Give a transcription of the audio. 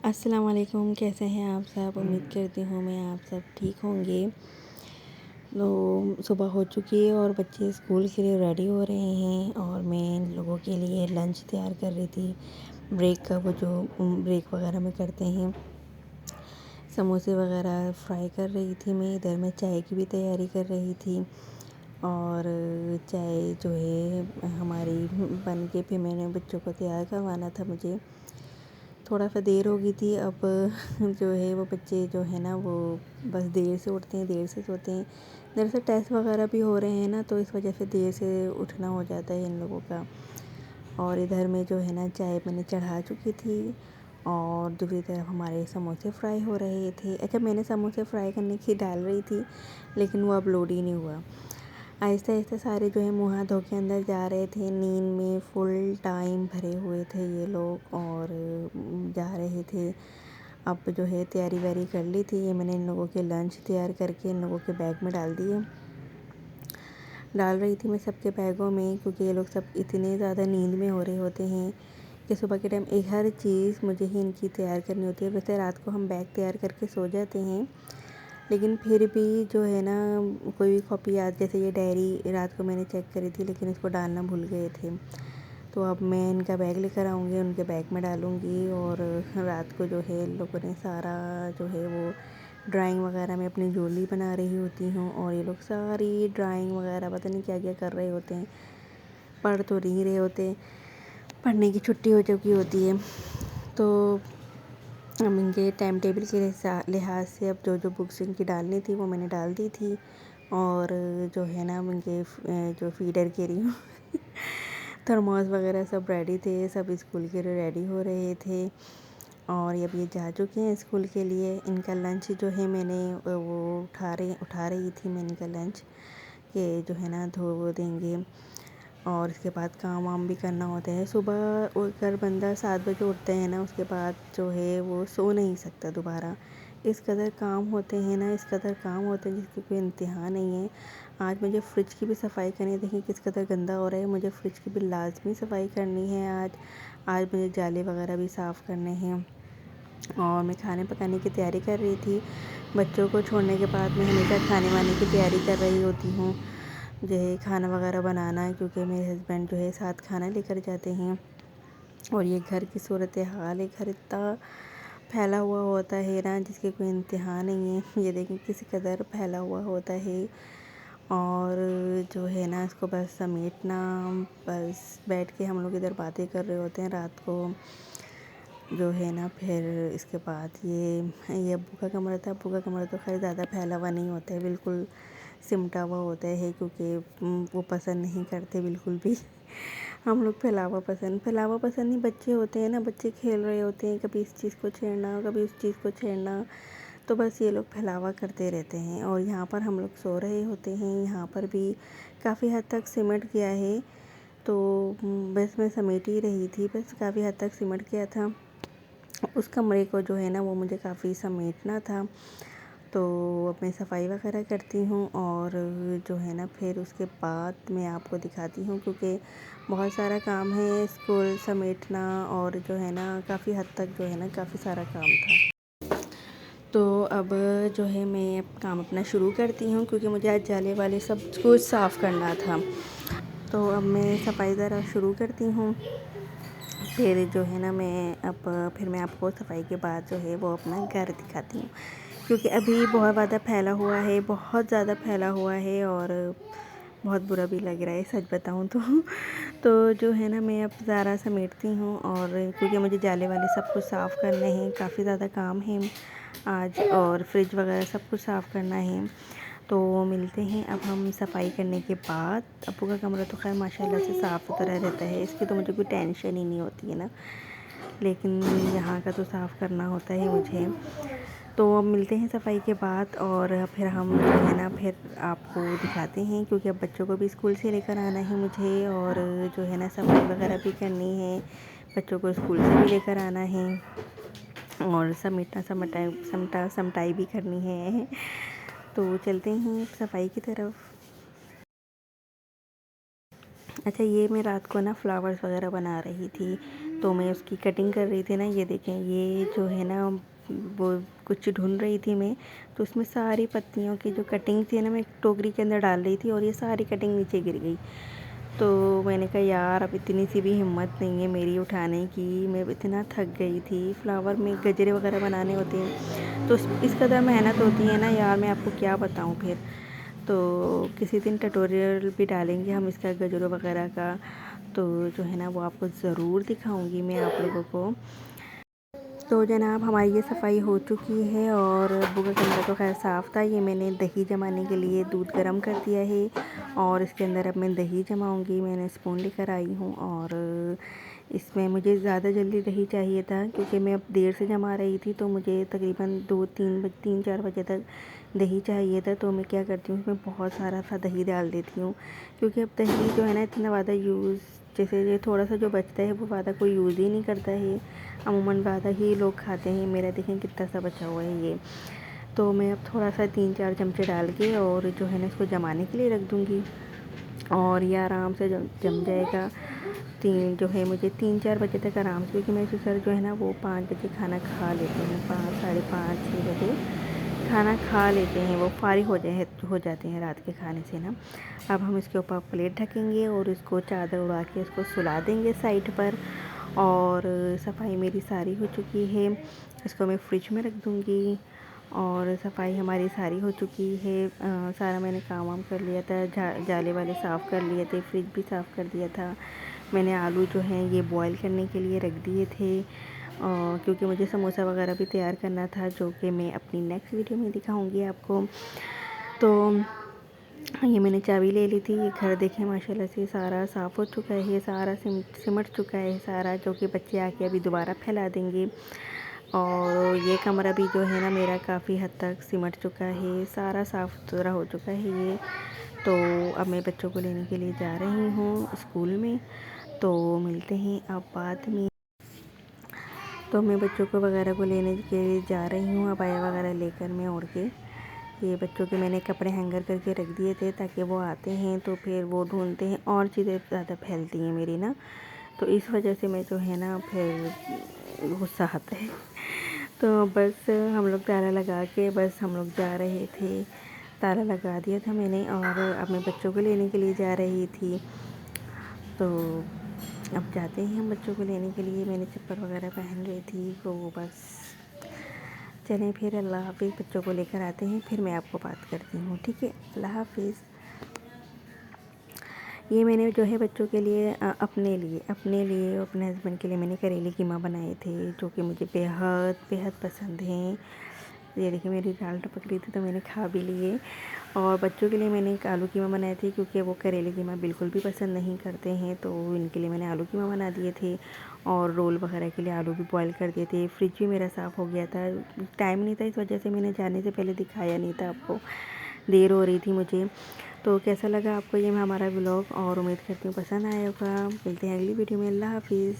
अस्सलाम वालेकुम। कैसे हैं आप सब? उम्मीद करती हूँ मैं आप सब ठीक होंगे। तो सुबह हो चुकी है और बच्चे स्कूल के लिए रेडी हो रहे हैं और मैं इन लोगों के लिए लंच तैयार कर रही थी। ब्रेक का वो जो ब्रेक वगैरह में करते हैं, समोसे वगैरह फ्राई कर रही थी मैं। इधर मैं चाय की भी तैयारी कर रही थी और चाय जो है हमारी बन के फिर मैंने बच्चों को तैयार करवाना था। मुझे थोड़ा सा देर हो गई थी। अब जो है वो बच्चे जो है ना वो बस देर से उठते हैं, देर से सोते हैं। दरअसल टेस्ट वगैरह भी हो रहे हैं ना, तो इस वजह से देर से उठना हो जाता है इन लोगों का। और इधर में जो है ना चाय मैंने चढ़ा चुकी थी और दूसरी तरफ हमारे समोसे फ्राई हो रहे थे। अच्छा, मैंने समोसे फ्राई करने की डाल रही थी लेकिन वो अब लोड ही नहीं हुआ। आहिस्ता आहिस्ता सारे जो है मुँह हाथ धो के अंदर जा रहे थे। नींद में फुल टाइम भरे हुए थे ये लोग और जा रहे थे। अब जो है तैयारी वैयारी कर ली थी। ये मैंने इन लोगों के लंच तैयार करके इन लोगों के बैग में डाल रही थी मैं सबके बैगों में, क्योंकि ये लोग सब इतने ज़्यादा नींद में हो रहे होते हैं कि सुबह के टाइम एक हर चीज़ मुझे ही इनकी तैयार करनी होती है। वैसे रात को हम बैग तैयार करके सो जाते हैं, लेकिन फिर भी जो है ना कोई भी कॉपी याद, जैसे ये डायरी रात को मैंने चेक करी थी लेकिन इसको डालना भूल गए थे। तो अब मैं इनका बैग लेकर आऊँगी, उनके बैग में डालूँगी। और रात को जो है लोगों ने सारा जो है वो ड्राइंग वगैरह में अपनी जोली बना रही होती हूँ और ये लोग सारी ड्राइंग वगैरह पता नहीं क्या क्या कर रहे होते हैं। पढ़ तो नहीं रहे होते, पढ़ने की छुट्टी हो चुकी होती है। तो हम इनके टाइम टेबल के लिहाज से अब जो जो बुक्स इनकी डालनी थी वो मैंने डाल दी थी। और जो है ना इनके जो फीडर के रही हूँ थर्मोस वगैरह सब रेडी थे, सब स्कूल के लिए रेडी हो रहे थे। और अब ये जा चुके हैं स्कूल के लिए। इनका लंच जो है मैंने वो उठा रही थी मैं इनका लंच के जो है ना धो वो देंगे। और इसके बाद काम वाम भी करना होता है। सुबह अगर बंदा 7 बजे उठते हैं ना, उसके बाद जो है वो सो नहीं सकता दोबारा। इस कदर काम होते हैं ना, इस कदर काम होते हैं जिसकी कोई इंतहा नहीं है। आज मुझे फ़्रिज की भी सफाई करनी है। देखिए किस कदर गंदा हो रहा है। मुझे फ़्रिज की भी लाजमी सफाई करनी है आज मुझे जाले वगैरह भी साफ़ करने हैं। और मैं खाने पकाने की तैयारी कर रही थी। बच्चों को छोड़ने के बाद मैं हमेशा खाने वाने की तैयारी कर रही होती हूँ, जो है खाना वगैरह बनाना है, क्योंकि मेरे हस्बैंड जो है साथ खाना लेकर जाते हैं। और ये घर की सूरत हाल है, घर इतना फैला हुआ होता है ना जिसकी कोई इंतहा नहीं है। ये देखें किस कदर फैला हुआ होता है। और जो है ना इसको बस समेटना, बस बैठ के हम लोग इधर बातें कर रहे होते हैं रात को। जो है ना फिर इसके बाद ये अब्बू का कमरा था। अब्बू का कमरा तो खैर ज़्यादा फैला हुआ नहीं होता है, बिल्कुल सिमटा हुआ होता है, क्योंकि वो पसंद नहीं करते बिल्कुल भी। हम लोग फैलावा पसंद नहीं। बच्चे होते हैं ना, बच्चे खेल रहे होते हैं, कभी इस चीज़ को छेड़ना, कभी उस चीज़ को छेड़ना, तो बस ये लोग फैलावा करते रहते हैं। और यहाँ पर हम लोग सो रहे होते हैं। यहाँ पर भी काफ़ी हद तक सिमट गया है, तो बस मैं समेट ही रही थी। बस काफ़ी हद तक सिमट गया था। उस कमरे को जो है ना वो मुझे काफ़ी समेटना था। तो अब मैं सफाई वगैरह करती हूँ और जो है ना फिर उसके बाद मैं आपको दिखाती हूँ, क्योंकि बहुत सारा काम है, स्कूल समेटना और जो है ना काफ़ी हद तक जो है ना काफ़ी सारा काम था। तो अब जो है मैं काम अपना शुरू करती हूँ, क्योंकि मुझे आज जाले वाले सब कुछ साफ़ करना था। तो अब मैं सफाई ज़रा शुरू करती हूँ। फिर जो है ना फिर मैं आपको सफाई के बाद जो है वो अपना घर दिखाती हूँ, क्योंकि अभी बहुत ज़्यादा फैला हुआ है, बहुत ज़्यादा फैला हुआ है और बहुत बुरा भी लग रहा है सच बताऊँ तो। तो जो है ना मैं अब ज़रा समेटती हूँ, और क्योंकि मुझे जाले वाले सब कुछ साफ़ करने हैं, काफ़ी ज़्यादा काम है आज, और फ्रिज वगैरह सब कुछ साफ़ करना है। तो मिलते हैं अब हम सफाई करने के बाद। अप्पू का कमरा तो खैर माशाल्लाह से साफ़ सुथरा रहता है, इसकी तो मुझे कोई टेंशन ही नहीं होती है ना, लेकिन यहाँ का तो साफ़ करना होता है मुझे। तो अब मिलते हैं सफाई के बाद और फिर हम जो है ना फिर आपको दिखाते हैं, क्योंकि अब बच्चों को भी स्कूल से लेकर आना है मुझे, और जो है ना सफाई वगैरह भी करनी है, बच्चों को स्कूल से भी लेकर आना है, और समटाई भी करनी है। तो चलते हैं सफाई की तरफ। अच्छा, ये मैं रात को ना फ्लावर्स वगैरह बना रही थी, तो मैं उसकी कटिंग कर रही थी ना। ये देखें, ये जो है ना वो कुछ ढूंढ रही थी मैं, तो उसमें सारी पत्तियों की जो कटिंग थी ना मैं एक टोकरी के अंदर डाल रही थी और ये सारी कटिंग नीचे गिर गई। तो मैंने कहा यार अब इतनी सी भी हिम्मत नहीं है मेरी उठाने की, मैं इतना थक गई थी। फ्लावर में गजरे वगैरह बनाने होते हैं तो इस कदर मेहनत होती है ना यार, मैं आपको क्या बताऊँ फिर। तो किसी दिन ट्यूटोरियल भी डालेंगे हम इसका, गजरों वगैरह का, तो जो है ना वो आपको ज़रूर दिखाऊंगी मैं आप लोगों को। तो जनाब हमारी ये सफाई हो चुकी है और अब्बू का कमरा तो खैर साफ़ था। ये मैंने दही जमाने के लिए दूध गर्म कर दिया है और इसके अंदर अब मैं दही जमाऊंगी। मैंने स्पून लेकर आई हूँ और इसमें मुझे ज़्यादा जल्दी दही चाहिए था क्योंकि मैं अब देर से जमा रही थी, तो मुझे तकरीबन 3-4 बजे तक दही चाहिए था। तो मैं क्या करती हूँ, इसमें बहुत सारा सा दही डाल देती हूँ क्योंकि अब दही जो है ना इतना ज़्यादा यूज़, जैसे ये थोड़ा सा जो बचता है वो ज़्यादा कोई यूज़ ही नहीं करता है, अमूमन ज़्यादा ही लोग खाते हैं। मेरा देखें कितना सा बचा हुआ है ये। तो मैं अब थोड़ा सा 3-4 चमचे डाल के और जो है ना इसको जमाने के लिए रख दूँगी और ये आराम से जम जाएगा। जो है मुझे 3-4 बजे तक आराम से, क्योंकि मेरे ससुर जो है ना वो 5 बजे खाना खा लेते हैं, 5, साढ़े 5-6 बजे खाना खा लेते हैं, वो फारिग हो जाते हैं रात के खाने से ना। अब हम इसके ऊपर प्लेट ढकेंगे और इसको चादर उड़ा के इसको सुला देंगे साइड पर। और सफाई मेरी सारी हो चुकी है, इसको मैं फ्रिज में रख दूँगी और सफाई हमारी सारी हो चुकी है। सारा मैंने काम वाम कर लिया था, जाले वाले साफ़ कर लिए थे, फ्रिज भी साफ़ कर दिया था। मैंने आलू जो हैं ये बॉईल करने के लिए रख दिए थे क्योंकि मुझे समोसा वगैरह भी तैयार करना था, जो कि मैं अपनी नेक्स्ट वीडियो में दिखाऊंगी आपको। तो ये मैंने चाबी ले ली थी। ये घर देखें माशाल्लाह से सारा साफ़ हो चुका है, ये सारा सिमट चुका है सारा, जो कि बच्चे आके अभी दोबारा फैला देंगे। और ये कमरा भी जो है ना मेरा काफ़ी हद तक सिमट चुका है, सारा साफ़ सुथरा हो चुका है ये। तो अब मैं बच्चों को लेने के लिए जा रही हूँ स्कूल में, तो मिलते हैं अब बाद में। तो मैं बच्चों को वगैरह को लेने के लिए जा रही हूँ, अबाया वगैरह लेकर मैं ओढ़ के। ये बच्चों के मैंने कपड़े हैंगर करके रख दिए थे ताकि वो आते हैं तो फिर वो ढूंढते हैं और चीज़ें ज़्यादा फैलती हैं मेरी ना, तो इस वजह से मैं जो है ना फिर गुस्सा आता है। तो बस हम लोग ताला लगा के बस हम लोग जा रहे थे, ताला लगा दिया था मैंने और अब मैं बच्चों को लेने के लिए जा रही थी। तो अब जाते हैं हम बच्चों को लेने के लिए। मैंने चप्पल वगैरह पहन ली थी, तो बस चलें फिर। अल्लाह हाफिज़, बच्चों को लेकर आते हैं फिर मैं आपको बात करती हूँ, ठीक है। अल्लाह हाफिज़। ये मैंने जो है बच्चों के लिए अपने लिए और अपने हस्बैंड के लिए मैंने करेले कीमा बनाए थे, जो कि मुझे बेहद बेहद पसंद हैं। ये देखिए मेरी दाल टपक रही थी तो मैंने खा भी लिए। और बच्चों के लिए मैंने एक आलू कीमा बनाए थे क्योंकि वो करेले कीमा बिल्कुल भी पसंद नहीं करते हैं, तो इनके लिए मैंने आलू कीमा बना दिए थे। और रोल वगैरह के लिए आलू भी बॉईल कर दिए थे। फ्रिज भी मेरा साफ़ हो गया था, टाइम नहीं था इस वजह से मैंने जाने से पहले दिखाया नहीं था आपको, देर हो रही थी मुझे। तो कैसा लगा आपको ये हमारा व्लॉग, और उम्मीद करती हूँ पसंद आया होगा। मिलते हैं अगली वीडियो में। अल्लाह हाफिज़।